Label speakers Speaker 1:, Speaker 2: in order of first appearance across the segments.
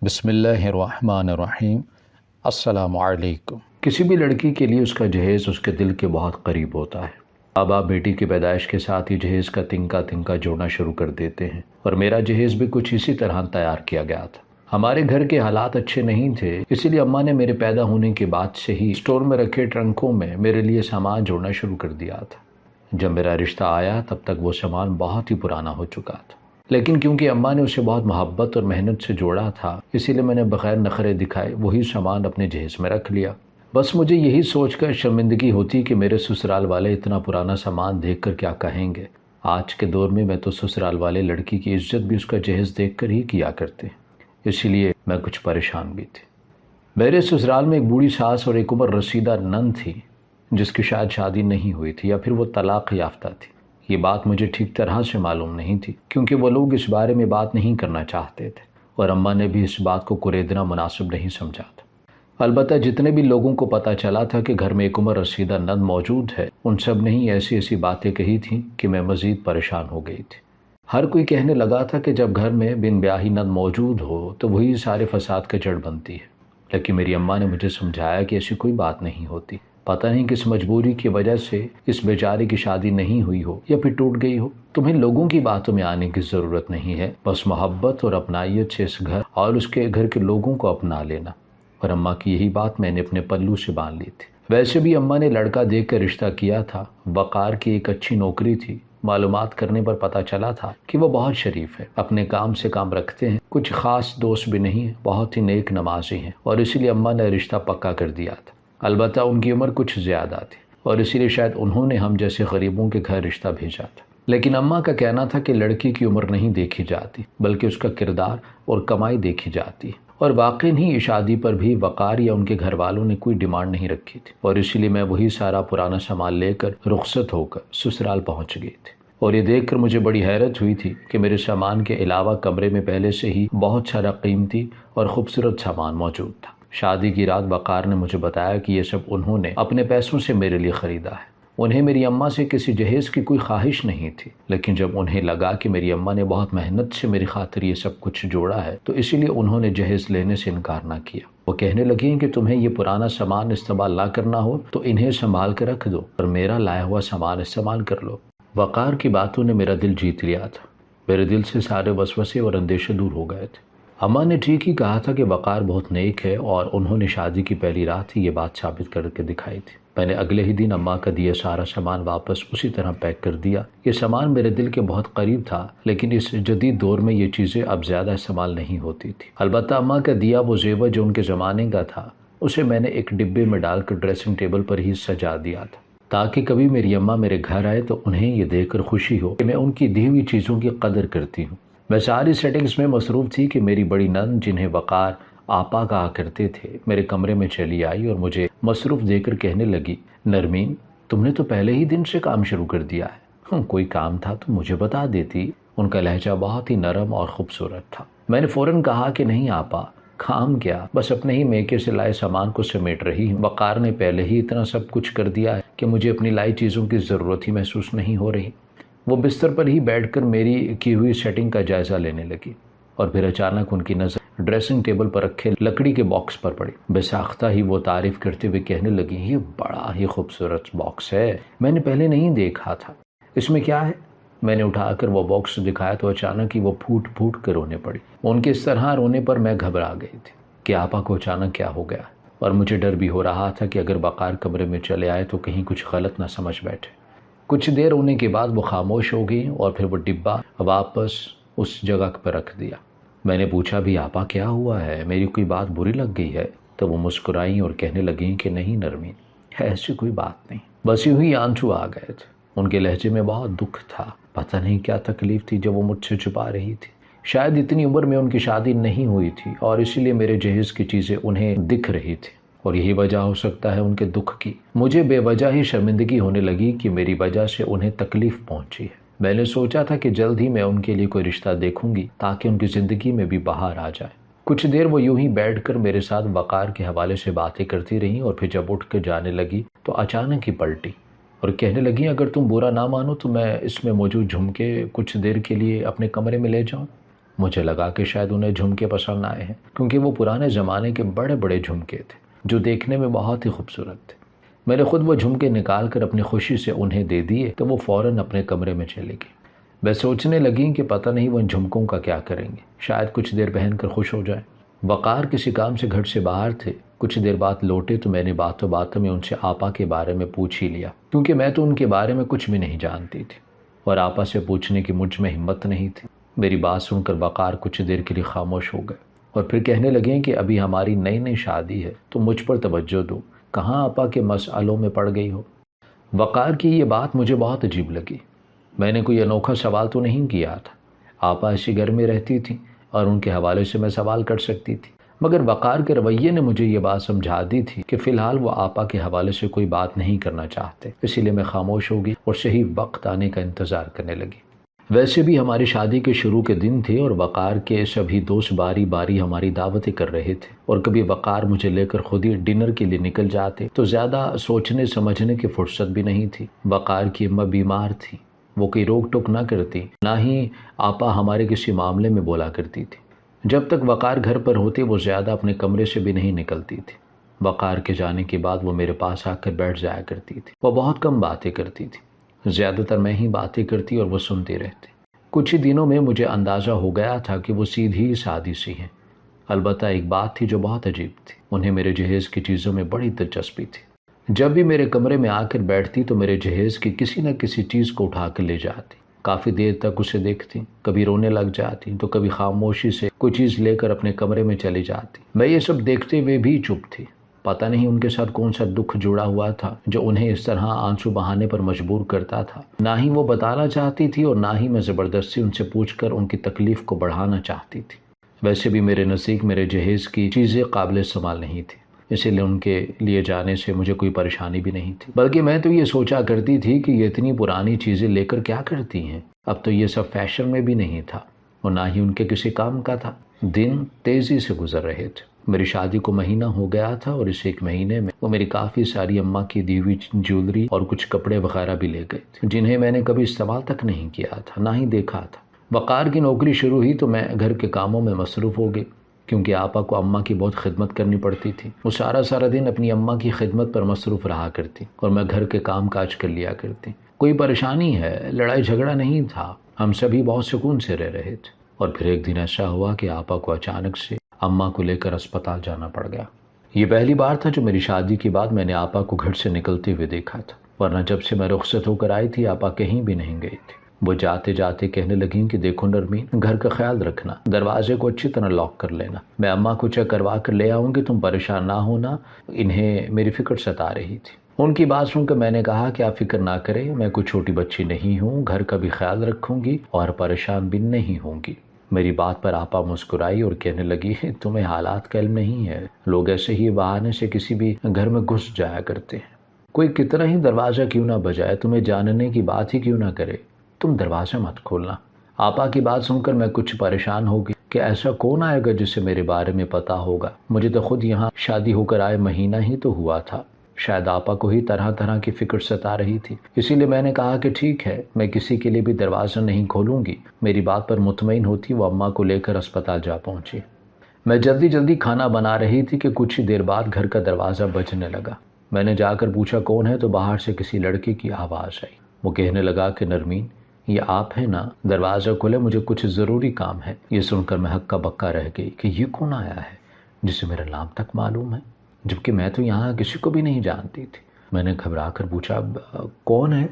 Speaker 1: بسم اللہ الرحمن الرحیم۔ السلام علیکم۔ کسی بھی لڑکی کے لیے اس کا جہیز اس کے دل کے بہت قریب ہوتا ہے۔ اب آپ بیٹی کی پیدائش کے ساتھ ہی جہیز کا تنکا تنکا جوڑنا شروع کر دیتے ہیں، اور میرا جہیز بھی کچھ اسی طرح تیار کیا گیا تھا۔ ہمارے گھر کے حالات اچھے نہیں تھے، اسی لیے اماں نے میرے پیدا ہونے کے بعد سے ہی اسٹور میں رکھے ٹرنکوں میں میرے لیے سامان جوڑنا شروع کر دیا تھا۔ جب میرا رشتہ آیا تب تک وہ سامان بہت ہی پرانا ہو چکا تھا، لیکن کیونکہ اماں نے اسے بہت محبت اور محنت سے جوڑا تھا، اسی لیے میں نے بغیر نخرے دکھائے وہی سامان اپنے جہیز میں رکھ لیا۔ بس مجھے یہی سوچ کر شرمندگی ہوتی کہ میرے سسرال والے اتنا پرانا سامان دیکھ کر کیا کہیں گے۔ آج کے دور میں تو سسرال والے لڑکی کی عزت بھی اس کا جہیز دیکھ کر ہی کیا کرتے ہیں، اسی لیے میں کچھ پریشان بھی تھی۔ میرے سسرال میں ایک بوڑھی ساس اور ایک عمر رسیدہ نند تھی، جس کی شاید شادی نہیں ہوئی تھی یا پھر وہ طلاق یافتہ تھی۔ یہ بات مجھے ٹھیک طرح سے معلوم نہیں تھی، کیونکہ وہ لوگ اس بارے میں بات نہیں کرنا چاہتے تھے، اور اماں نے بھی اس بات کو کریدنا مناسب نہیں سمجھا تھا۔ البتہ جتنے بھی لوگوں کو پتہ چلا تھا کہ گھر میں ایک عمر رسیدہ نند موجود ہے، ان سب نے ہی ایسی ایسی باتیں کہی تھیں کہ میں مزید پریشان ہو گئی تھی۔ ہر کوئی کہنے لگا تھا کہ جب گھر میں بن بیاہی نند موجود ہو تو وہی سارے فساد کا جڑ بنتی ہے، لیکن میری اماں نے مجھے سمجھایا کہ ایسی کوئی بات نہیں ہوتی۔ پتہ نہیں کس مجبوری کی وجہ سے اس بیچارے کی شادی نہیں ہوئی ہو یا پھر ٹوٹ گئی ہو۔ تمہیں لوگوں کی باتوں میں آنے کی ضرورت نہیں ہے، بس محبت اور اپنائیت سے اس گھر اور اس کے گھر کے لوگوں کو اپنا لینا۔ اور اماں کی یہی بات میں نے اپنے پلو سے باندھ لی تھی۔ ویسے بھی اماں نے لڑکا دیکھ کر رشتہ کیا تھا، وقار کی ایک اچھی نوکری تھی۔ معلومات کرنے پر پتہ چلا تھا کہ وہ بہت شریف ہے، اپنے کام سے کام رکھتے ہیں، کچھ خاص دوست بھی نہیں ہیں، بہت ہی نیک نمازی ہیں، اور اسی لیے اماں نے رشتہ پکا کر دیا تھا۔ البتہ ان کی عمر کچھ زیادہ تھی، اور اسی لیے شاید انہوں نے ہم جیسے غریبوں کے گھر رشتہ بھیجا تھا۔ لیکن اماں کا کہنا تھا کہ لڑکی کی عمر نہیں دیکھی جاتی، بلکہ اس کا کردار اور کمائی دیکھی جاتی ہے، اور واقعی ہی اس شادی پر بھی وقار یا ان کے گھر والوں نے کوئی ڈیمانڈ نہیں رکھی تھی، اور اسی لیے میں وہی سارا پرانا سامان لے کر رخصت ہو کر سسرال پہنچ گئی تھی۔ اور یہ دیکھ کر مجھے بڑی حیرت ہوئی تھی کہ میرے سامان کے علاوہ کمرے میں پہلے سے ہی بہت سارا قیمتی اور خوبصورت سامان موجود تھا۔ شادی کی رات وقار نے مجھے بتایا کہ یہ سب انہوں نے اپنے پیسوں سے میرے لیے خریدا ہے۔ انہیں میری اماں سے کسی جہیز کی کوئی خواہش نہیں تھی، لیکن جب انہیں لگا کہ میری اماں نے بہت محنت سے میری خاطر یہ سب کچھ جوڑا ہے، تو اسی لیے انہوں نے جہیز لینے سے انکار نہ کیا۔ وہ کہنے لگیں کہ تمہیں یہ پرانا سامان استعمال نہ کرنا ہو تو انہیں سنبھال کے رکھ دو، اور میرا لایا ہوا سامان استعمال کر لو۔ وقار کی باتوں نے میرا دل جیت لیا تھا، میرے دل سے سارے وسوسے اور اندیشے دور ہو گئے تھے۔ اماں نے ٹھیک ہی کہا تھا کہ وقار بہت نیک ہے، اور انہوں نے شادی کی پہلی رات ہی یہ بات ثابت کر کے دکھائی تھی۔ میں نے اگلے ہی دن اماں کا دیا سارا سامان واپس اسی طرح پیک کر دیا۔ یہ سامان میرے دل کے بہت قریب تھا، لیکن اس جدید دور میں یہ چیزیں اب زیادہ استعمال نہیں ہوتی تھی۔ البتہ اماں کا دیا وہ زیور جو ان کے زمانے کا تھا، اسے میں نے ایک ڈبے میں ڈال کر ڈریسنگ ٹیبل پر ہی سجا دیا تھا، تاکہ کبھی میری اماں میرے گھر آئے تو انہیں یہ دیکھ کر خوشی ہو کہ میں ان کی دی ہوئی چیزوں کی قدر کرتی ہوں۔ میں ساری سیٹنگز میں مصروف تھی کہ میری بڑی نند، جنہیں وقار آپا کہا کرتے تھے، میرے کمرے میں چلی آئی اور مجھے مصروف دیکھ کر کہنے لگی، نرمین، تم نے تو پہلے ہی دن سے کام شروع کر دیا ہے، کوئی کام تھا تو مجھے بتا دیتی۔ ان کا لہجہ بہت ہی نرم اور خوبصورت تھا۔ میں نے فوراً کہا کہ نہیں آپا، کام کیا، بس اپنے ہی میکے سے لائے سامان کو سمیٹ رہی ہوں۔ وقار نے پہلے ہی اتنا سب کچھ کر دیا ہے کہ مجھے اپنی لائی چیزوں کی ضرورت ہی محسوس نہیں ہو رہی۔ وہ بستر پر ہی بیٹھ کر میری کی ہوئی سیٹنگ کا جائزہ لینے لگی، اور پھر اچانک ان کی نظر ڈریسنگ ٹیبل پر رکھے لکڑی کے باکس پر پڑی۔ بے ساختہ ہی وہ تعریف کرتے ہوئے کہنے لگی، یہ بڑا ہی خوبصورت باکس ہے، میں نے پہلے نہیں دیکھا تھا، اس میں کیا ہے؟ میں نے اٹھا کر وہ باکس دکھایا تو اچانک ہی وہ پھوٹ پھوٹ کر رونے پڑی۔ ان کے اس طرح رونے پر میں گھبرا گئی تھی کہ آپا کو اچانک کیا ہو گیا، اور مجھے ڈر بھی ہو رہا تھا کہ اگر وقار کمرے میں چلے آئے تو کہیں کچھ غلط نہ سمجھ بیٹھے۔ کچھ دیر ہونے کے بعد وہ خاموش ہو گئی، اور پھر وہ ڈبہ واپس اس جگہ پر رکھ دیا۔ میں نے پوچھا بھی، آپا کیا ہوا ہے، میری کوئی بات بری لگ گئی ہے؟ تو وہ مسکرائیں اور کہنے لگیں کہ نہیں نرمین، ایسی کوئی بات نہیں، بس یوں ہی آنسو آ گئے تھے۔ ان کے لہجے میں بہت دکھ تھا، پتہ نہیں کیا تکلیف تھی جو وہ مجھ سے چھپا رہی تھی۔ شاید اتنی عمر میں ان کی شادی نہیں ہوئی تھی، اور اسی لیے میرے جہیز کی چیزیں انہیں دکھ رہی تھی، اور یہی وجہ ہو سکتا ہے ان کے دکھ کی۔ مجھے بے وجہ ہی شرمندگی ہونے لگی کہ میری وجہ سے انہیں تکلیف پہنچی ہے۔ میں نے سوچا تھا کہ جلد ہی میں ان کے لیے کوئی رشتہ دیکھوں گی تاکہ ان کی زندگی میں بھی بہار آ جائے۔ کچھ دیر وہ یوں ہی بیٹھ کر میرے ساتھ وقار کے حوالے سے باتیں کرتی رہیں، اور پھر جب اٹھ کے جانے لگی تو اچانک ہی پلٹی اور کہنے لگی، اگر تم برا نہ مانو تو میں اس میں موجود جھمکے کچھ دیر کے لیے اپنے کمرے میں لے جاؤں۔ مجھے لگا کہ شاید انہیں جھمکے پسند آئے ہیں، کیونکہ وہ پرانے زمانے کے بڑے بڑے جھمکے تھے جو دیکھنے میں بہت ہی خوبصورت تھے۔ میں نے خود وہ جھمکے نکال کر اپنی خوشی سے انہیں دے دیے تو وہ فوراً اپنے کمرے میں چلے گئی۔ میں سوچنے لگی کہ پتہ نہیں وہ ان جھمکوں کا کیا کریں گے، شاید کچھ دیر پہن کر خوش ہو جائیں۔ وقار کسی کام سے گھر سے باہر تھے، کچھ دیر بعد لوٹے تو میں نے باتوں باتوں میں ان سے آپا کے بارے میں پوچھ ہی لیا، کیونکہ میں تو ان کے بارے میں کچھ بھی نہیں جانتی تھی اور آپا سے پوچھنے کی مجھ میں ہمت نہیں تھی۔ میری بات سن کر وقار کچھ دیر کے لیے خاموش ہو گئے اور پھر کہنے لگے کہ ابھی ہماری نئی نئی شادی ہے تو مجھ پر توجہ دو، کہاں آپا کے مسئلوں میں پڑ گئی ہو۔ وقار کی یہ بات مجھے بہت عجیب لگی۔ میں نے کوئی انوکھا سوال تو نہیں کیا تھا، آپا اسی گھر میں رہتی تھی اور ان کے حوالے سے میں سوال کر سکتی تھی، مگر وقار کے رویے نے مجھے یہ بات سمجھا دی تھی کہ فی الحال وہ آپا کے حوالے سے کوئی بات نہیں کرنا چاہتے، اسی لیے میں خاموش ہو گئی اور صحیح وقت آنے کا انتظار کرنے لگی۔ ویسے بھی ہماری شادی کے شروع کے دن تھے اور وقار کے سبھی دوست باری باری ہماری دعوتیں کر رہے تھے، اور کبھی وقار مجھے لے کر خود ہی ڈنر کے لیے نکل جاتے تو زیادہ سوچنے سمجھنے کی فرصت بھی نہیں تھی۔ وقار کی اماں بیمار تھی، وہ کوئی روک ٹوک نہ کرتی، نہ ہی آپا ہمارے کسی معاملے میں بولا کرتی تھی۔ جب تک وقار گھر پر ہوتی وہ زیادہ اپنے کمرے سے بھی نہیں نکلتی تھی۔ وقار کے جانے کے بعد وہ میرے پاس آ کر بیٹھ جایا کرتی تھی۔ وہ بہت کم باتیں کرتی تھی، زیادہ تر میں ہی باتیں کرتی اور وہ سنتی رہتی۔ کچھ ہی دنوں میں مجھے اندازہ ہو گیا تھا کہ وہ سیدھی سادی سی ہیں۔ البتہ ایک بات تھی جو بہت عجیب تھی، انہیں میرے جہیز کی چیزوں میں بڑی دلچسپی تھی۔ جب بھی میرے کمرے میں آ کر بیٹھتی تو میرے جہیز کی کسی نہ کسی چیز کو اٹھا کر لے جاتی، کافی دیر تک اسے دیکھتی، کبھی رونے لگ جاتی تو کبھی خاموشی سے کوئی چیز لے کر اپنے کمرے میں چلی جاتی۔ میں یہ سب دیکھتے ہوئے بھی چپ تھی۔ پتہ نہیں ان کے ساتھ کون سا دکھ جڑا ہوا تھا جو انہیں اس طرح آنسو بہانے پر مجبور کرتا تھا۔ نہ ہی وہ بتانا چاہتی تھی اور نہ ہی میں زبردستی ان سے پوچھ کر ان کی تکلیف کو بڑھانا چاہتی تھی۔ ویسے بھی میرے نزدیک میرے جہیز کی چیزیں قابل استعمال نہیں تھی، اسی لیے ان کے لیے جانے سے مجھے کوئی پریشانی بھی نہیں تھی، بلکہ میں تو یہ سوچا کرتی تھی کہ یہ اتنی پرانی چیزیں لے کر کیا کرتی ہیں، اب تو یہ سب فیشن میں بھی نہیں تھا اور نہ ہی ان کے کسی کام کا تھا۔ دن تیزی سے گزر رہے تھے۔ میری شادی کو مہینہ ہو گیا تھا اور اس ایک مہینے میں وہ میری کافی ساری اماں کی دی ہوئی جیولری اور کچھ کپڑے وغیرہ بھی لے گئے تھے، جنہیں میں نے کبھی استعمال تک نہیں کیا تھا، نہ ہی دیکھا تھا۔ وقار کی نوکری شروع ہوئی تو میں گھر کے کاموں میں مصروف ہو گئی، کیونکہ آپا کو اماں کی بہت خدمت کرنی پڑتی تھی۔ وہ سارا دن اپنی اماں کی خدمت پر مصروف رہا کرتی اور میں گھر کے کام کاج کر لیا کرتی۔ کوئی پریشانی ہے، لڑائی جھگڑا نہیں تھا، ہم سبھی بہت سکون سے رہ رہے تھے۔ اور پھر ایک دن ایسا ہوا کہ آپا کو اچانک سے اماں کو لے کر اسپتال جانا پڑ گیا۔ یہ پہلی بار تھا جو میری شادی کے بعد میں نے آپا کو گھر سے نکلتے ہوئے دیکھا تھا، ورنہ جب سے میں رخصت ہو کر آئی تھی آپا کہیں بھی نہیں گئی تھی۔ وہ جاتے جاتے کہنے لگیں کہ دیکھو نرمین، گھر کا خیال رکھنا، دروازے کو اچھی طرح لاک کر لینا، میں اماں کو چیک کروا کر لے آؤں گی، تم پریشان نہ ہونا، انہیں میری فکر ستا رہی تھی۔ ان کی بات سن کر میں نے کہا کہ آپ فکر نہ کریں، میں کوئی چھوٹی بچی نہیں ہوں، گھر کا بھی خیال رکھوں گی اور پریشان بھی نہیں ہوں گی۔ میری بات پر آپا مسکرائی اور کہنے لگی تمہیں حالات کا علم نہیں ہے، لوگ ایسے ہی بہانے سے کسی بھی گھر میں گھس جایا کرتے ہیں، کوئی کتنا ہی دروازہ کیوں نہ بجائے، تمہیں جاننے کی بات ہی کیوں نہ کرے، تم دروازہ مت کھولنا۔ آپا کی بات سن کر میں کچھ پریشان ہو گئی کہ ایسا کون آئے گا جسے میرے بارے میں پتا ہوگا، مجھے تو خود یہاں شادی ہو کر آئے مہینہ ہی تو ہوا تھا، شاید آپا کو ہی طرح طرح کی فکر ستا رہی تھی۔ اسی لیے میں نے کہا کہ ٹھیک ہے، میں کسی کے لیے بھی دروازہ نہیں کھولوں گی۔ میری بات پر مطمئن ہوتی وہ اماں کو لے کر اسپتال جا پہنچی۔ میں جلدی کھانا بنا رہی تھی کہ کچھ ہی دیر بعد گھر کا دروازہ بجنے لگا۔ میں نے جا کر پوچھا کون ہے تو باہر سے کسی لڑکے کی آواز آئی۔ وہ کہنے لگا کہ نرمین، یہ آپ ہیں نا، دروازہ کھولے، مجھے کچھ ضروری کام ہے۔ یہ سن کر میں ہکا بکا رہ گئی کہ یہ کون آیا ہے جسے میرا نام تک معلوم ہے، جبکہ میں تو یہاں کسی کو بھی نہیں جانتی تھی۔ میں نے گھبرا کر پوچھا کون ہے؟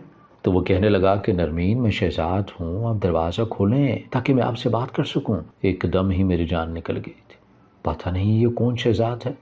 Speaker 1: تو وہ کہنے لگا کہ نرمین، میں شہزاد ہوں، آپ دروازہ کھولیں تاکہ میں آپ سے بات کر سکوں۔ ایک دم ہی میری جان نکل گئی تھی۔ پتہ نہیں یہ کون شہزاد ہے،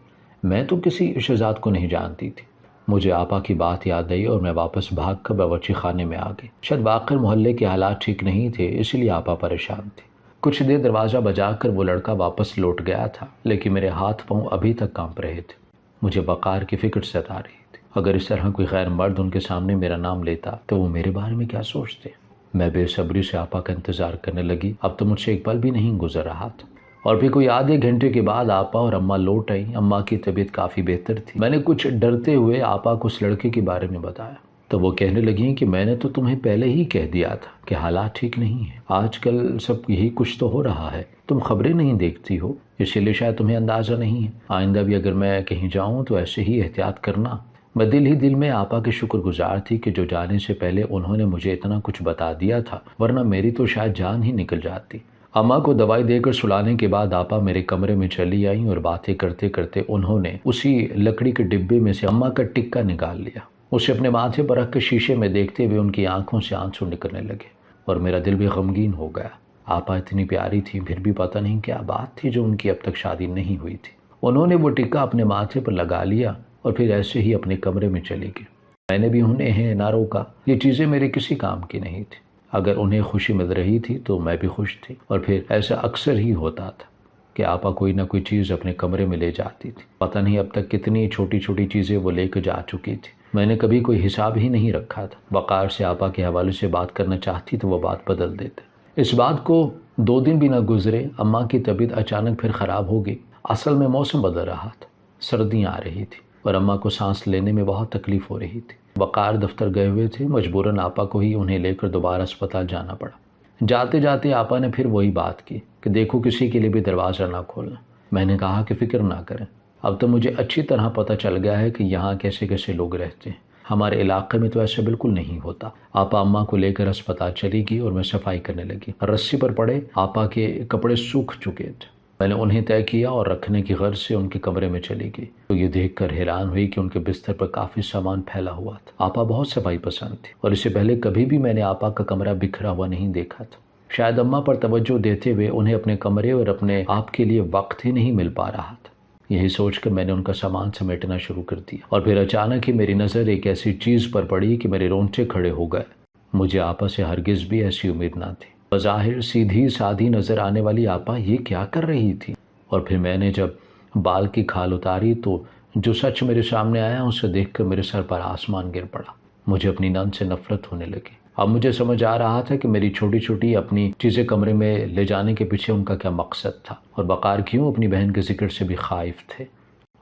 Speaker 1: میں تو کسی شہزاد کو نہیں جانتی تھی۔ مجھے آپا کی بات یاد آئی اور میں واپس بھاگ کر باورچی خانے میں آ گئی۔ شاید واقعی محلے کے حالات ٹھیک نہیں تھے، اس لیے آپا پریشان تھی۔ کچھ دیر دروازہ بجا کر وہ لڑکا واپس لوٹ گیا تھا، لیکن میرے ہاتھ پاؤں ابھی تک کانپ رہے تھے۔ مجھے وقار کی فکر ستا رہی تھی، اگر اس طرح کوئی غیر مرد ان کے سامنے میرا نام لیتا تو وہ میرے بارے میں کیا سوچتے۔ میں بے صبری سے آپا کا انتظار کرنے لگی۔ اب تو مجھ سے ایک پل بھی نہیں گزر رہا تھا، اور پھر کوئی آدھے گھنٹے کے بعد آپا اور اماں لوٹ آئیں۔ اماں کی طبیعت کافی بہتر تھی۔ میں نے کچھ ڈرتے ہوئے آپا کو اس لڑکے کے بارے میں بتایا۔ تو وہ کہنے لگیں کہ میں نے تو تمہیں پہلے ہی کہہ دیا تھا کہ حالات ٹھیک نہیں ہیں، آج کل سب یہی کچھ تو ہو رہا ہے، تم خبریں نہیں دیکھتی ہو، اسی لیے شاید تمہیں اندازہ نہیں ہے، آئندہ بھی اگر میں کہیں جاؤں تو ایسے ہی احتیاط کرنا۔ میں دل ہی دل میں آپا کے شکر گزار تھی کہ جو جانے سے پہلے انہوں نے مجھے اتنا کچھ بتا دیا تھا، ورنہ میری تو شاید جان ہی نکل جاتی۔ اماں کو دوائی دے کر سلانے کے بعد آپا میرے کمرے میں چلی آئیں اور باتیں کرتے کرتے انہوں نے اسی لکڑی کے ڈبے میں سے اماں کا ٹکا نکال لیا، اسے اپنے ماتھے پر رکھ کے شیشے میں دیکھتے ہوئے ان کی آنکھوں سے آنسو نکلنے لگے اور میرا دل بھی غمگین ہو گیا۔ آپا اتنی پیاری تھی، پھر بھی پتہ نہیں کیا بات تھی جو ان کی اب تک شادی نہیں ہوئی تھی۔ انہوں نے وہ ٹکا اپنے ماتھے پر لگا لیا اور پھر ایسے ہی اپنے کمرے میں چلی گئی۔ میں نے بھی انہیں نہ روکا، یہ چیزیں میرے کسی کام کی نہیں تھی، اگر انہیں خوشی مل رہی تھی تو میں بھی خوش تھی، اور پھر ایسا اکثر ہی ہوتا تھا کہ آپا کوئی نہ کوئی چیز اپنے کمرے میں لے جاتی تھی، پتہ نہیں اب تک کتنی چھوٹی چھوٹی چیزیں وہ لے کے جا چکی تھی، میں نے کبھی کوئی حساب ہی نہیں رکھا تھا۔ وقار سے آپا کے حوالے سے بات کرنا چاہتی تو وہ بات بدل دیتے۔ اس بات کو 2 دن بھی نہ گزرے، اماں کی طبیعت اچانک پھر خراب ہو گئی۔ اصل میں موسم بدل رہا تھا، سردیاں آ رہی تھی اور اماں کو سانس لینے میں بہت تکلیف ہو رہی تھی۔ وقار دفتر گئے ہوئے تھے، مجبوراً آپا کو ہی انہیں لے کر دوبارہ اسپتال جانا پڑا۔ جاتے جاتے آپا نے پھر وہی بات کی کہ دیکھو کسی کے لیے بھی دروازہ نہ کھولنا۔ میں نے کہا کہ فکر نہ کریں، اب تو مجھے اچھی طرح پتہ چل گیا ہے کہ یہاں کیسے کیسے لوگ رہتے ہیں، ہمارے علاقے میں تو ایسا بالکل نہیں ہوتا۔ آپا اماں کو لے کر اسپتال چلی گئی اور میں صفائی کرنے لگی۔ رسی پر پڑے آپا کے کپڑے سوکھ چکے تھے، میں نے انہیں طے کیا اور رکھنے کی غرض سے ان کے کمرے میں چلی گئی تو یہ دیکھ کر حیران ہوئی کہ ان کے بستر پر کافی سامان پھیلا ہوا تھا۔ آپا بہت صفائی پسند تھی اور اس سے پہلے کبھی بھی میں نے آپا کا کمرہ بکھرا ہوا نہیں دیکھا تھا۔ شاید اماں پر توجہ دیتے ہوئے انہیں اپنے کمرے اور اپنے آپ کے لیے وقت ہی نہیں مل پا رہا تھا۔ یہی سوچ کر میں نے ان کا سامان سمیٹنا شروع کر دیا اور پھر اچانک ہی میری نظر ایک ایسی چیز پر پڑی کہ میرے رونگٹے کھڑے ہو گئے۔ مجھے آپا سے ہرگز بھی ایسی امید نہ تھی۔ بظاہر سیدھی سادھی نظر آنے والی آپا یہ کیا کر رہی تھی؟ اور پھر میں نے جب بال کی کھال اتاری تو جو سچ میرے سامنے آیا اسے دیکھ کر میرے سر پر آسمان گر پڑا۔ مجھے اپنی نند سے نفرت ہونے لگی۔ اب مجھے سمجھ آ رہا تھا کہ میری چھوٹی چھوٹی اپنی چیزیں کمرے میں لے جانے کے پیچھے ان کا کیا مقصد تھا، اور وقار کیوں اپنی بہن کے ذکر سے بھی خائف تھے۔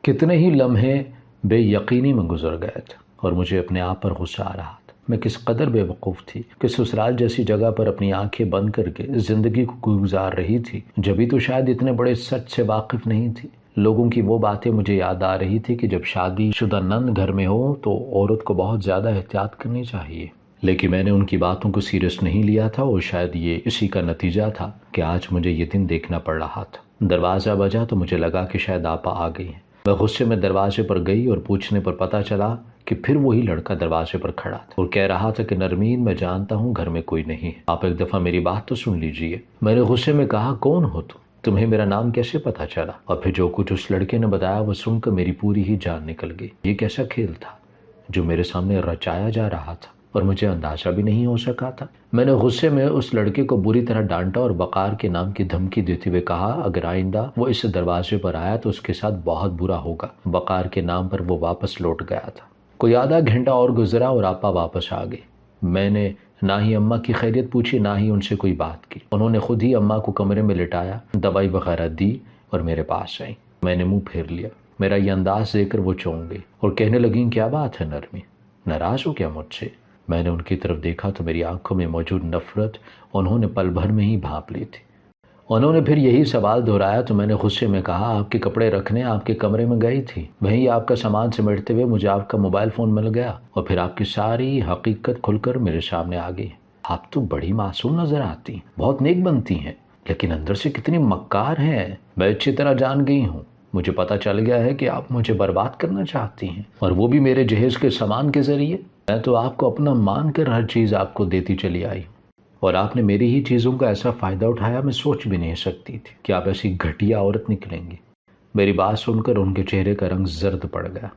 Speaker 1: کتنے ہی لمحے بے یقینی میں گزر گئے تھے اور مجھے اپنے آپ پر غصہ آ رہا تھا۔ میں کس قدر بے وقوف تھی کہ سسرال جیسی جگہ پر اپنی آنکھیں بند کر کے زندگی کو گزار رہی تھی، جبھی تو شاید اتنے بڑے سچ سے واقف نہیں تھی۔ لوگوں کی وہ باتیں مجھے یاد آ رہی تھی کہ جب شادی شدہ نند گھر میں ہو تو عورت کو بہت زیادہ احتیاط کرنی چاہیے، لیکن میں نے ان کی باتوں کو سیریس نہیں لیا تھا اور شاید یہ اسی کا نتیجہ تھا کہ آج مجھے یہ دن دیکھنا پڑ رہا تھا۔ دروازہ بجا تو مجھے لگا کہ شاید آپا آ گئی ہیں۔ میں غصے میں دروازے پر گئی اور پوچھنے پر پتہ چلا کہ پھر وہی لڑکا دروازے پر کھڑا تھا اور کہہ رہا تھا کہ نرمین میں جانتا ہوں گھر میں کوئی نہیں ہے، آپ ایک دفعہ میری بات تو سن لیجئے۔ میں نے غصے میں کہا کون ہو تم؟ تمہیں میرا نام کیسے پتہ چلا؟ اور پھر جو کچھ اس لڑکے نے بتایا وہ سن کر میری پوری ہی جان نکل گئی۔ یہ کیسا کھیل تھا جو میرے سامنے رچایا جا رہا تھا اور مجھے اندازہ بھی نہیں ہو سکا تھا۔ میں نے غصے میں اس لڑکے کو بری طرح ڈانٹا اور وقار کے نام کی دھمکی دیتے ہوئے کہا اگر آئندہ وہ اس دروازے پر آیا تو اس کے ساتھ بہت برا ہوگا۔ وقار کے نام پر وہ واپس لوٹ گیا تھا۔ کوئی آدھا گھنٹہ اور گزرا اور آپا واپس آ گئی۔ میں نے نہ ہی اماں کی خیریت پوچھی نہ ہی ان سے کوئی بات کی۔ انہوں نے خود ہی اماں کو کمرے میں لٹایا، دوائی وغیرہ دی اور میرے پاس آئیں۔ میں نے منہ پھیر لیا۔ میرا یہ انداز دیکھ کر وہ چونک گئی اور کہنے لگیں کیا بات ہے نرمی، ناراض ہو کیا مجھ سے؟ میں نے ان کی طرف دیکھا تو میری آنکھوں میں موجود نفرت انہوں نے پل بھر میں ہی بھانپ لی تھی۔ انہوں نے پھر یہی سوال دہرایا تو میں نے غصے میں کہا آپ کے کپڑے رکھنے آپ کے کمرے میں گئی تھی، وہیں آپ کا سامان سمیٹتے ہوئے مجھے آپ کا موبائل فون مل گیا اور پھر آپ کی ساری حقیقت کھل کر میرے سامنے آ گئی۔ آپ تو بڑی معصوم نظر آتی ہیں، بہت نیک بنتی ہیں، لیکن اندر سے کتنی مکار ہیں میں اچھی طرح جان گئی ہوں۔ مجھے پتہ چل گیا ہے کہ آپ مجھے برباد کرنا چاہتی ہیں، اور وہ بھی میرے جہیز کے سامان کے ذریعے۔ میں تو آپ کو اپنا مان کر ہر چیز آپ کو دیتی چلی آئی ہوں، اور آپ نے میری ہی چیزوں کا ایسا فائدہ اٹھایا میں سوچ بھی نہیں سکتی تھی کہ آپ ایسی گھٹیا عورت نکلیں گی۔ میری بات سن کر ان کے چہرے کا رنگ زرد پڑ گیا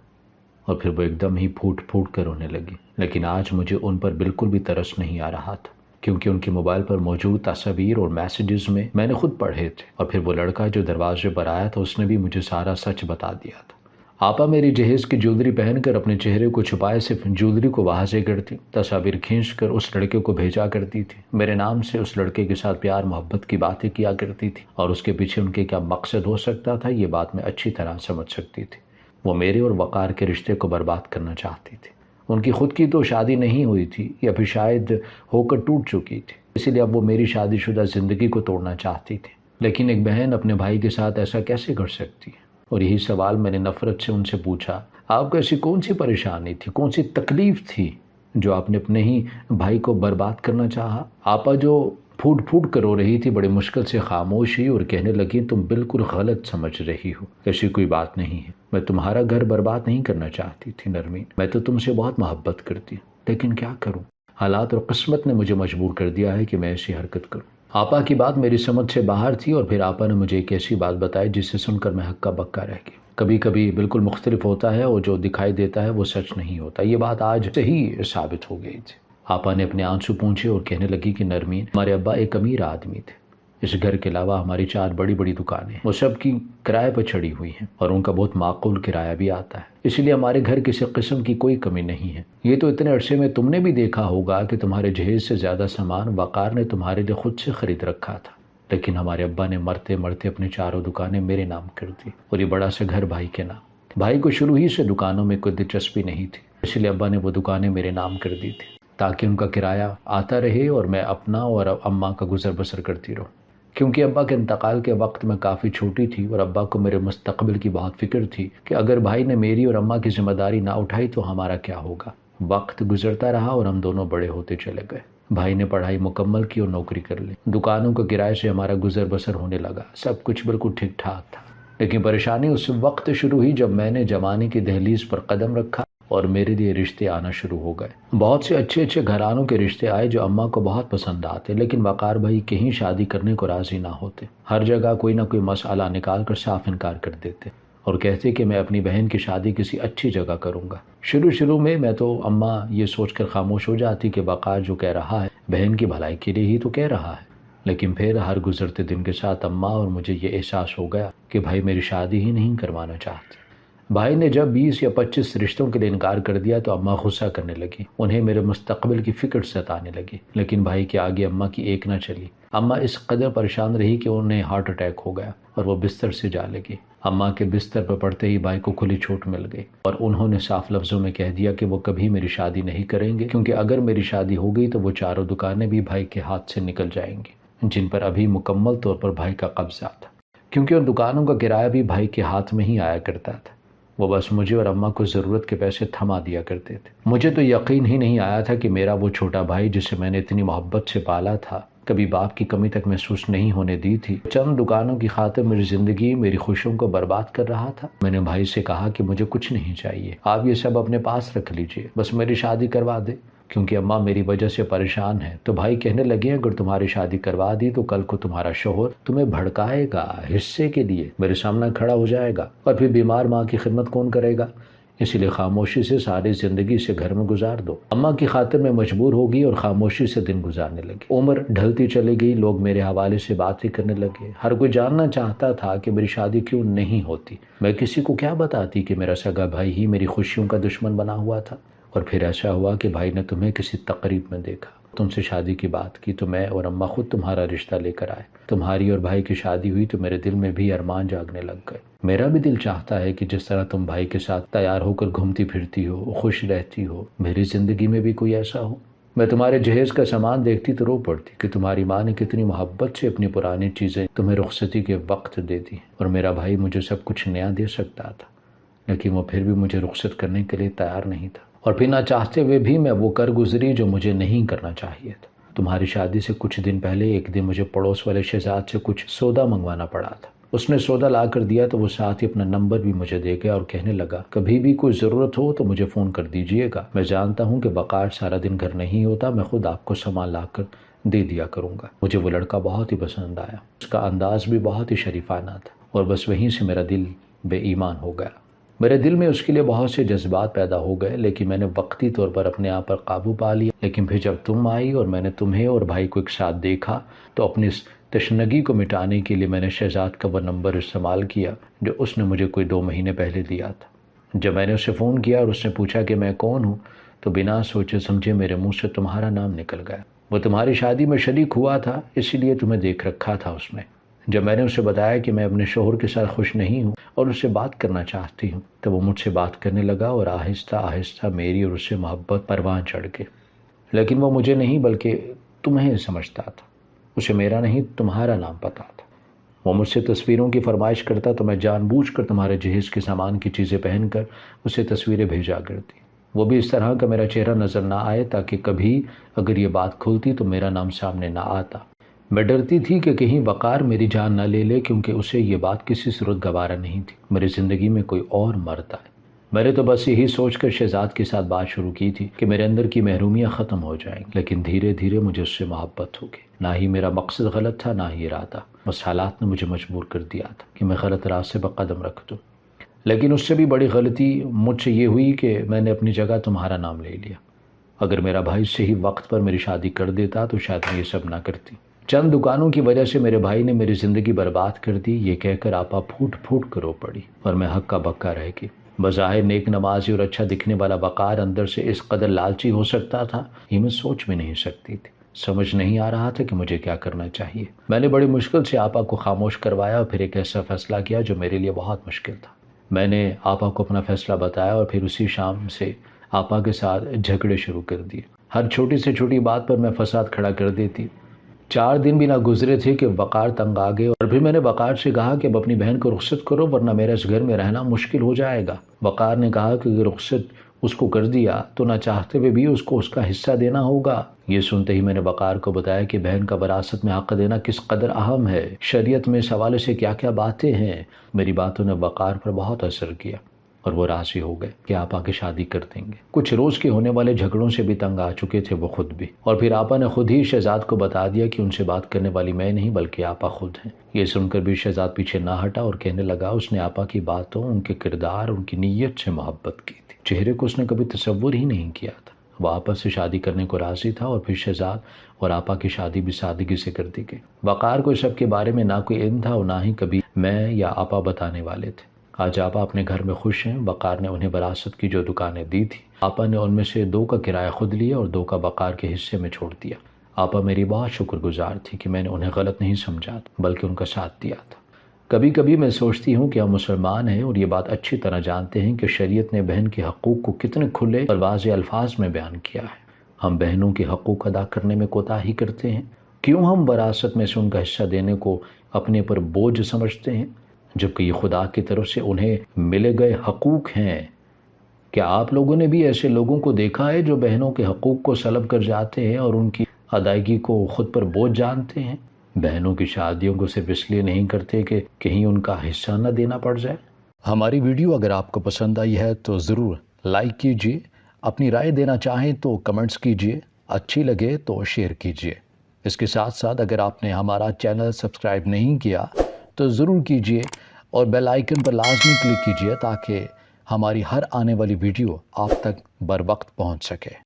Speaker 1: اور پھر وہ ایک دم ہی پھوٹ پھوٹ کر رونے لگی۔ لیکن آج مجھے ان پر بالکل بھی ترس نہیں آ رہا تھا، کیونکہ ان کے موبائل پر موجود تصاویر اور میسیجز میں نے خود پڑھے تھے، اور پھر وہ لڑکا جو دروازے پر آیا تھا اس نے بھی مجھے سارا سچ بتا دیا تھا۔ آپا میری جہیز کی جولری پہن کر اپنے چہرے کو چھپائے صرف جولری کو واضح کرتی، تصاویر کھینچ کر اس لڑکے کو بھیجا کرتی تھی، میرے نام سے اس لڑکے کے ساتھ پیار محبت کی باتیں کیا کرتی تھی، اور اس کے پیچھے ان کے کیا مقصد ہو سکتا تھا یہ بات میں اچھی طرح سمجھ سکتی تھی۔ وہ میرے اور وقار کے رشتے کو برباد کرنا چاہتی تھی۔ ان کی خود کی تو شادی نہیں ہوئی تھی یا پھر شاید ہو کر ٹوٹ چکی تھی، اسی لیے اب وہ میری شادی شدہ زندگی کو توڑنا چاہتی تھی۔ لیکن ایک بہن اپنے بھائی کے ساتھ ایسا کیسے کر سکتی ہے؟ اور یہی سوال میں نے نفرت سے ان سے پوچھا، آپ کو ایسی کون سی پریشانی تھی، کون سی تکلیف تھی جو آپ نے اپنے ہی بھائی کو برباد کرنا چاہا؟ آپا جو پھوٹ پھوٹ کر رو رہی تھی بڑی مشکل سے خاموش ہوئی اور کہنے لگی، تم بالکل غلط سمجھ رہی ہو، ایسی کوئی بات نہیں ہے، میں تمہارا گھر برباد نہیں کرنا چاہتی تھی نرمین، میں تو تم سے بہت محبت کرتی ہوں، لیکن کیا کروں، حالات اور قسمت نے مجھے مجبور کر دیا ہے کہ میں ایسی حرکت کروں۔ آپا کی بات میری سمجھ سے باہر تھی اور پھر آپا نے مجھے ایک ایسی بات بتائی جس سے سن کر میں ہکا بکا رہ گیا۔ کبھی کبھی بالکل مختلف ہوتا ہے اور جو دکھائی دیتا ہے وہ سچ نہیں ہوتا، یہ بات آج صحیح ثابت ہو گئی تھی۔ آپا نے اپنے آنسو پونچھے اور کہنے لگی کہ نرمین، ہمارے ابا ایک امیر آدمی تھے، اس گھر کے علاوہ ہماری 4 بڑی بڑی دکانیں، وہ سب کی کرائے پر چڑھی ہوئی ہیں اور ان کا بہت معقول کرایہ بھی آتا ہے، اس لیے ہمارے گھر کسی قسم کی کوئی کمی نہیں ہے۔ یہ تو اتنے عرصے میں تم نے بھی دیکھا ہوگا کہ تمہارے جہیز سے زیادہ سامان وقار نے تمہارے لیے خود سے خرید رکھا تھا، لیکن ہمارے ابا نے مرتے مرتے اپنی 4 دکانیں میرے نام کر دی اور یہ بڑا سا گھر بھائی کے نام۔ بھائی کو شروع ہی سے دکانوں میں کوئی دلچسپی نہیں تھی، اس لیے ابا نے وہ دکانیں میرے نام کر دی تھی تاکہ ان کا کرایہ آتا رہے اور میں اپنا اور اماں کا گزر بسر کرتی رہوں۔ کیونکہ ابا کے انتقال کے وقت میں کافی چھوٹی تھی اور ابا کو میرے مستقبل کی بہت فکر تھی کہ اگر بھائی نے میری اور اماں کی ذمہ داری نہ اٹھائی تو ہمارا کیا ہوگا۔ وقت گزرتا رہا اور ہم دونوں بڑے ہوتے چلے گئے۔ بھائی نے پڑھائی مکمل کی اور نوکری کر لی، دکانوں کے کرائے سے ہمارا گزر بسر ہونے لگا، سب کچھ بالکل ٹھیک ٹھاک تھا۔ لیکن پریشانی اس وقت شروع ہوئی جب میں نے جوانی کی دہلیز پر قدم رکھا اور میرے لیے رشتے آنا شروع ہو گئے۔ بہت سے اچھے اچھے گھرانوں کے رشتے آئے جو اماں کو بہت پسند آتے، لیکن وقار بھائی کہیں شادی کرنے کو راضی نہ ہوتے، ہر جگہ کوئی نہ کوئی مسئلہ نکال کر صاف انکار کر دیتے اور کہتے کہ میں اپنی بہن کی شادی کسی اچھی جگہ کروں گا۔ شروع میں تو اماں یہ سوچ کر خاموش ہو جاتی کہ وقار جو کہہ رہا ہے بہن کی بھلائی کے لیے ہی تو کہہ رہا ہے، لیکن پھر ہر گزرتے دن کے ساتھ اماں اور مجھے یہ احساس ہو گیا کہ بھائی میری شادی ہی نہیں کروانا چاہتے۔ بھائی نے جب 20 یا 25 رشتوں کے لیے انکار کر دیا تو اماں غصہ کرنے لگی، انہیں میرے مستقبل کی فکر ستانے لگی، لیکن بھائی کے آگے اماں کی ایک نہ چلی۔ اماں اس قدر پریشان رہی کہ انہیں ہارٹ اٹیک ہو گیا اور وہ بستر سے جا لگی۔ اماں کے بستر پر پڑتے ہی بھائی کو کھلی چھوٹ مل گئی اور انہوں نے صاف لفظوں میں کہہ دیا کہ وہ کبھی میری شادی نہیں کریں گے، کیونکہ اگر میری شادی ہو گئی تو وہ 4 دکانیں بھی بھائی کے ہاتھ سے نکل جائیں گی، جن پر ابھی مکمل طور پر بھائی کا قبضہ تھا، کیونکہ ان دکانوں کا کرایہ بھی بھائی کے ہاتھ میں ہی آیا کرتا تھا۔ وہ بس مجھے اور اماں کو ضرورت کے پیسے تھما دیا کرتے تھے۔ مجھے تو یقین ہی نہیں آیا تھا کہ میرا وہ چھوٹا بھائی جسے میں نے اتنی محبت سے پالا تھا، کبھی باپ کی کمی تک محسوس نہیں ہونے دی تھی، چند دکانوں کی خاطر میری زندگی، میری خوشیوں کو برباد کر رہا تھا۔ میں نے بھائی سے کہا کہ مجھے کچھ نہیں چاہیے، آپ یہ سب اپنے پاس رکھ لیجئے، بس میری شادی کروا دے، کیونکہ اماں میری وجہ سے پریشان ہے۔ تو بھائی کہنے لگے اگر تمہاری شادی کروا دی تو کل کو تمہارا شوہر تمہیں بھڑکائے گا، حصے کے لیے میرے سامنے کھڑا ہو جائے گا، اور پھر بیمار ماں کی خدمت کون کرے گا؟ اسی لیے خاموشی سے ساری زندگی سے گھر میں گزار دو۔ اماں کی خاطر میں مجبور ہوگی اور خاموشی سے دن گزارنے لگی۔ عمر ڈھلتی چلی گئی، لوگ میرے حوالے سے باتیں کرنے لگے، ہر کوئی جاننا چاہتا تھا کہ میری شادی کیوں نہیں ہوتی۔ میں کسی کو کیا بتاتی کہ میرا سگا بھائی ہی میری خوشیوں کا دشمن بنا ہوا تھا۔ اور پھر ایسا ہوا کہ بھائی نے تمہیں کسی تقریب میں دیکھا، تم سے شادی کی بات کی تو میں اور اماں خود تمہارا رشتہ لے کر آئے۔ تمہاری اور بھائی کی شادی ہوئی تو میرے دل میں بھی ارمان جاگنے لگ گئے۔ میرا بھی دل چاہتا ہے کہ جس طرح تم بھائی کے ساتھ تیار ہو کر گھومتی پھرتی ہو، خوش رہتی ہو، میری زندگی میں بھی کوئی ایسا ہو۔ میں تمہارے جہیز کا سامان دیکھتی تو رو پڑتی کہ تمہاری ماں نے کتنی محبت سے اپنی پرانی چیزیں تمہیں رخصتی کے وقت دے دی، اور میرا بھائی مجھے سب کچھ نیا دے سکتا تھا، لیکن وہ پھر بھی مجھے رخصت کرنے کے لیے تیار نہیں تھا، اور پھر نہ چاہتے ہوئے بھی میں وہ کر گزری جو مجھے نہیں کرنا چاہیے تھا۔ تمہاری شادی سے کچھ دن پہلے ایک دن مجھے پڑوس والے شہزاد سے کچھ سودا منگوانا پڑا تھا۔ اس نے سودا لا کر دیا تو وہ ساتھ ہی اپنا نمبر بھی مجھے دے گیا اور کہنے لگا کبھی بھی کوئی ضرورت ہو تو مجھے فون کر دیجئے گا، میں جانتا ہوں کہ وقار سارا دن گھر نہیں ہوتا، میں خود آپ کو سامان لا کر دے دیا کروں گا۔ مجھے وہ لڑکا بہت ہی پسند آیا، اس کا انداز بھی بہت ہی شریفانہ تھا، اور بس وہیں سے میرا دل بے ایمان ہو گیا۔ میرے دل میں اس کے لیے بہت سے جذبات پیدا ہو گئے، لیکن میں نے وقتی طور پر اپنے آپ پر قابو پا لیا۔ لیکن پھر جب تم آئی اور میں نے تمہیں اور بھائی کو ایک ساتھ دیکھا تو اپنی اس تشنگی کو مٹانے کے لیے میں نے شہزاد کا وہ نمبر استعمال کیا جو اس نے مجھے کوئی 2 مہینے پہلے دیا تھا۔ جب میں نے اسے فون کیا اور اس نے پوچھا کہ میں کون ہوں تو بنا سوچے سمجھے میرے منہ سے تمہارا نام نکل گیا۔ وہ تمہاری شادی میں شریک ہوا تھا، اسی لیے تمہیں دیکھ رکھا تھا اس میں، جب میں نے اسے بتایا کہ میں اپنے شوہر کے ساتھ خوش نہیں ہوں اور اس سے بات کرنا چاہتی ہوں تو وہ مجھ سے بات کرنے لگا اور آہستہ آہستہ میری اور اس سے محبت پروان چڑھ گئی۔ لیکن وہ مجھے نہیں بلکہ تمہیں سمجھتا تھا، اسے میرا نہیں تمہارا نام پتا تھا۔ وہ مجھ سے تصویروں کی فرمائش کرتا تو میں جان بوجھ کر تمہارے جہیز کے سامان کی چیزیں پہن کر اسے تصویریں بھیجا کرتی، وہ بھی اس طرح کا میرا چہرہ نظر نہ آئے تاکہ کبھی اگر یہ بات کھلتی تو میرا نام سامنے نہ آتا۔ میں ڈرتی تھی کہ کہیں وقار میری جان نہ لے لے، کیونکہ اسے یہ بات کسی صورت گوارا نہیں تھی میری زندگی میں کوئی اور مرد آئے۔ میں نے تو بس یہی سوچ کر شہزاد کے ساتھ بات شروع کی تھی کہ میرے اندر کی محرومیاں ختم ہو جائیں گی، لیکن دھیرے دھیرے مجھے اس سے محبت ہو گئی۔ نہ ہی میرا مقصد غلط تھا نہ ہی ارادہ، بس حالات نے مجھے مجبور کر دیا تھا کہ میں غلط راستے پر قدم رکھ دوں۔ لیکن اس سے بھی بڑی غلطی مجھ سے یہ ہوئی کہ میں نے اپنی جگہ تمہارا نام لے لیا۔ اگر میرا بھائی صحیح وقت پر میری شادی کر دیتا تو شاید میں یہ سب نہ کرتی۔ چند دکانوں کی وجہ سے میرے بھائی نے میری زندگی برباد کر دی، یہ کہہ کر آپا پھوٹ پھوٹ کر رو پڑی اور میں ہکا بکا رہ گئی۔ بظاہر نیک نمازی اور اچھا دکھنے والا وقار اندر سے اس قدر لالچی ہو سکتا تھا، یہ میں سوچ بھی نہیں سکتی تھی۔ سمجھ نہیں آ رہا تھا کہ مجھے کیا کرنا چاہیے۔ میں نے بڑی مشکل سے آپا کو خاموش کروایا اور پھر ایک ایسا فیصلہ کیا جو میرے لیے بہت مشکل تھا۔ میں نے آپا کو اپنا فیصلہ بتایا اور پھر اسی شام سے آپا کے ساتھ جھگڑے شروع کر دیے۔ ہر چھوٹی سے چھوٹی بات پر میں فساد کھڑا کر دیتی۔ 4 دن بھی نہ گزرے تھے کہ وقار تنگ آ گئے اور پھر میں نے وقار سے کہا کہ اب اپنی بہن کو رخصت کرو ورنہ میرا اس گھر میں رہنا مشکل ہو جائے گا۔ وقار نے کہا کہ اگر رخصت اس کو کر دیا تو نہ چاہتے ہوئے بھی اس کو اس کا حصہ دینا ہوگا۔ یہ سنتے ہی میں نے وقار کو بتایا کہ بہن کا وراثت میں حق دینا کس قدر اہم ہے، شریعت میں اس حوالے سے کیا کیا باتیں ہیں۔ میری باتوں نے وقار پر بہت اثر کیا اور وہ راضی ہو گئے کہ آپا کی شادی کر دیں گے۔ کچھ روز کے ہونے والے جھگڑوں سے بھی تنگ آ چکے تھے وہ خود بھی، اور پھر آپا نے خود ہی شہزاد کو بتا دیا کہ ان سے بات کرنے والی میں نہیں بلکہ آپا خود ہیں۔ یہ سن کر بھی شہزاد پیچھے نہ ہٹا اور کہنے لگا اس نے آپا کی باتوں، ان کے کردار، ان کی نیت سے محبت کی تھی۔ چہرے کو اس نے کبھی تصور ہی نہیں کیا تھا۔ وہ آپا سے شادی کرنے کو راضی تھا اور پھر شہزاد اور آپا کی شادی بھی سادگی سے کر دی گئی۔ وقار کو اس سب کے بارے میں نہ کوئی علم تھا اور نہ ہی کبھی میں یا آپا بتانے والے تھے۔ آج آپا اپنے گھر میں خوش ہیں۔ وقار نے انہیں وراثت کی جو دکانیں دی تھی، آپا نے ان میں سے 2 کا کرایہ خود لیا اور 2 کا وقار کے حصے میں چھوڑ دیا۔ آپا میری بہت شکر گزار تھی کہ میں نے انہیں غلط نہیں سمجھا بلکہ ان کا ساتھ دیا تھا۔ کبھی کبھی میں سوچتی ہوں کہ ہم مسلمان ہیں اور یہ بات اچھی طرح جانتے ہیں کہ شریعت نے بہن کے حقوق کو کتنے کھلے اور واضح الفاظ میں بیان کیا ہے۔ ہم بہنوں کے حقوق ادا کرنے میں کوتاہی کرتے ہیں۔ کیوں ہم وراثت میں سے ان کا حصہ دینے کو اپنے پر بوجھ سمجھتے ہیں جبکہ یہ خدا کی طرف سے انہیں ملے گئے حقوق ہیں؟ کیا آپ لوگوں نے بھی ایسے لوگوں کو دیکھا ہے جو بہنوں کے حقوق کو سلب کر جاتے ہیں اور ان کی ادائیگی کو خود پر بوجھ جانتے ہیں؟ بہنوں کی شادیوں کو صرف اس لیے نہیں کرتے کہ کہیں ان کا حصہ نہ دینا پڑ جائے۔ ہماری ویڈیو اگر آپ کو پسند آئی ہے تو ضرور لائک کیجیے، اپنی رائے دینا چاہیں تو کمنٹس کیجیے، اچھی لگے تو شیئر کیجیے۔ اس کے ساتھ ساتھ اگر آپ نے ہمارا چینل سبسکرائب نہیں کیا تو ضرور کیجیے اور بیل آئیکن پر لازمی کلک کیجیے تاکہ ہماری ہر آنے والی ویڈیو آپ تک بر وقت پہنچ سکے۔